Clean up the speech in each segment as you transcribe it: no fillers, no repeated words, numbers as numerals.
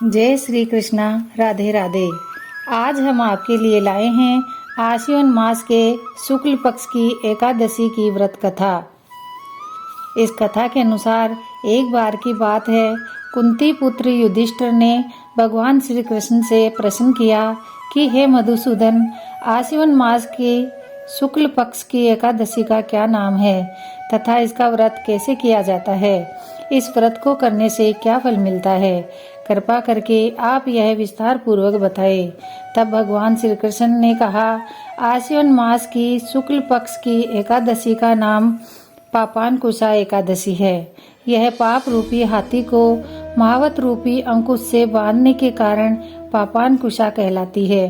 जय श्री कृष्णा। राधे राधे। आज हम आपके लिए लाए हैं आश्विन मास के शुक्ल पक्ष की एकादशी की व्रत कथा। इस कथा के अनुसार एक बार की बात है, कुंती पुत्र युधिष्ठिर ने भगवान श्री कृष्ण से प्रश्न किया कि हे मधुसूदन, आश्विन मास की शुक्ल पक्ष की एकादशी का क्या नाम है तथा इसका व्रत कैसे किया जाता है? इस व्रत को करने से क्या फल मिलता है? कृपा करके आप यह विस्तार पूर्वक बताएं। तब भगवान श्री कृष्ण ने कहा, आश्विन मास की शुक्ल पक्ष की एकादशी का नाम पापानकुशा एकादशी है। यह पाप रूपी हाथी को महावत रूपी अंकुश से बांधने के कारण पापानकुशा कहलाती है।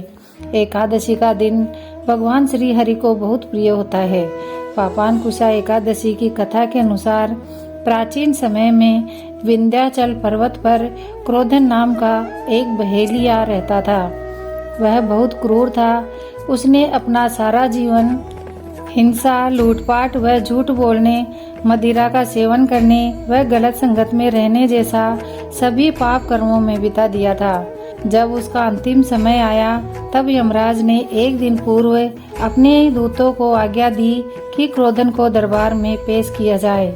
एकादशी का दिन भगवान श्री हरि को बहुत प्रिय होता है। पापानकुशा एकादशी की कथा के अनुसार प्राचीन समय में विंध्याचल पर्वत पर क्रोधन नाम का एक बहेलिया रहता था। वह बहुत क्रूर था। उसने अपना सारा जीवन हिंसा, लूटपाट व झूठ बोलने, मदिरा का सेवन करने व गलत संगत में रहने जैसा सभी पाप कर्मों में बिता दिया था। जब उसका अंतिम समय आया तब यमराज ने एक दिन पूर्व अपने दूतों को आज्ञा दी कि क्रोधन को दरबार में पेश किया जाए।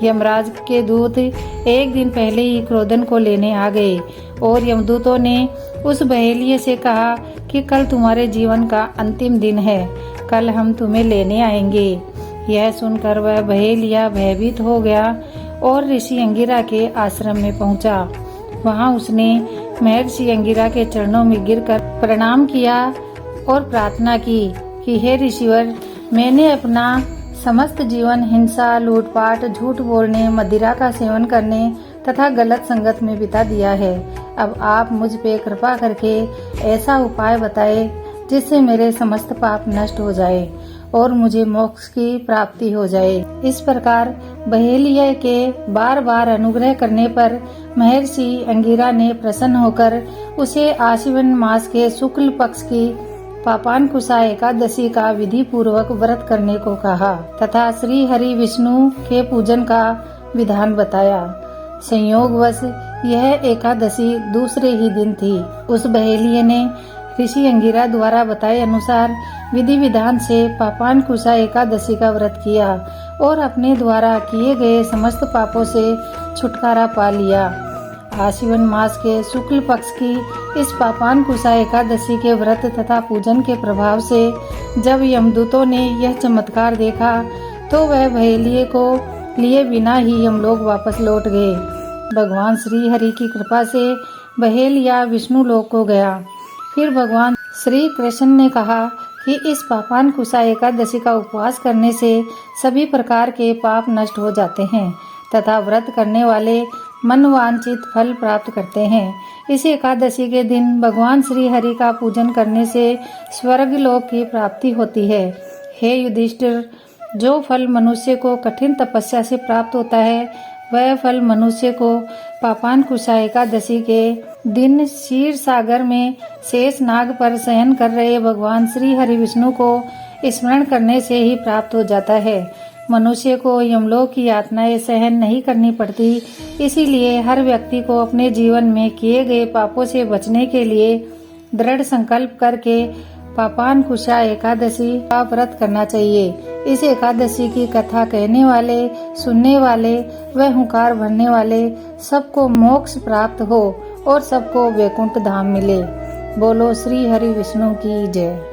यमराज के दूत एक दिन पहले ही क्रोधन को लेने आ गए और यमदूतों ने उस बहेलिये से कहा कि कल तुम्हारे जीवन का अंतिम दिन है, कल हम तुम्हें लेने आएंगे। यह सुनकर वह बहेलिया भयभीत हो गया और ऋषि अंगिरा के आश्रम में पहुंचा। वहां उसने महर्षि अंगिरा के चरणों में गिरकर प्रणाम किया और प्रार्थना की कि हे ऋषिवर, मैंने अपना समस्त जीवन हिंसा, लूटपाट, झूठ बोलने, मदिरा का सेवन करने तथा गलत संगत में बिता दिया है। अब आप मुझ पे कृपा करके ऐसा उपाय बताए जिससे मेरे समस्त पाप नष्ट हो जाए और मुझे मोक्ष की प्राप्ति हो जाए। इस प्रकार बहेलिया के बार बार अनुग्रह करने पर महर्षि अंगिरा ने प्रसन्न होकर उसे आश्विन मास के शुक्ल पक्ष की पापानकुशा एकादशी का विधि पूर्वक व्रत करने को कहा तथा श्री हरि विष्णु के पूजन का विधान बताया। संयोगवश यह एकादशी दूसरे ही दिन थी। उस बहेलिये ने ऋषि अंगिरा द्वारा बताए अनुसार विधि विधान से पापानकुशा एकादशी का व्रत किया और अपने द्वारा किए गए समस्त पापों से छुटकारा पा लिया। आश्विन मास के शुक्ल पक्ष की इस पापानकुशा एकादशी के व्रत तथा पूजन के प्रभाव से जब यमदूतों ने यह चमत्कार देखा तो वह बहेलिये को लिए बिना ही यमलोक वापस लौट गए। भगवान श्री हरि की कृपा से बहेलिया विष्णु लोक को गया। फिर भगवान श्री कृष्ण ने कहा कि इस पापानकुशा एकादशी का उपवास करने से सभी प्रकार के पाप नष्ट हो जाते हैं तथा व्रत करने वाले मनवांचित फल प्राप्त करते हैं। इस एकादशी के दिन भगवान श्री हरि का पूजन करने से स्वर्ग लोक की प्राप्ति होती है। हे युधिष्ठिर, जो फल मनुष्य को कठिन तपस्या से प्राप्त होता है वह फल मनुष्य को पापानकुशा एकादशी के दिन क्षीर सागर में शेष नाग पर शयन कर रहे भगवान श्री हरि विष्णु को स्मरण करने से ही प्राप्त हो जाता है। मनुष्य को यमलोक की यातनाएं सहन नहीं करनी पड़ती। इसीलिए हर व्यक्ति को अपने जीवन में किए गए पापों से बचने के लिए दृढ़ संकल्प करके पापानकुशा एकादशी का व्रत करना चाहिए। इस एकादशी की कथा कहने वाले, सुनने वाले व हुंकार भरने वाले सबको मोक्ष प्राप्त हो और सबको वैकुंठ धाम मिले। बोलो श्री हरि विष्णु की जय।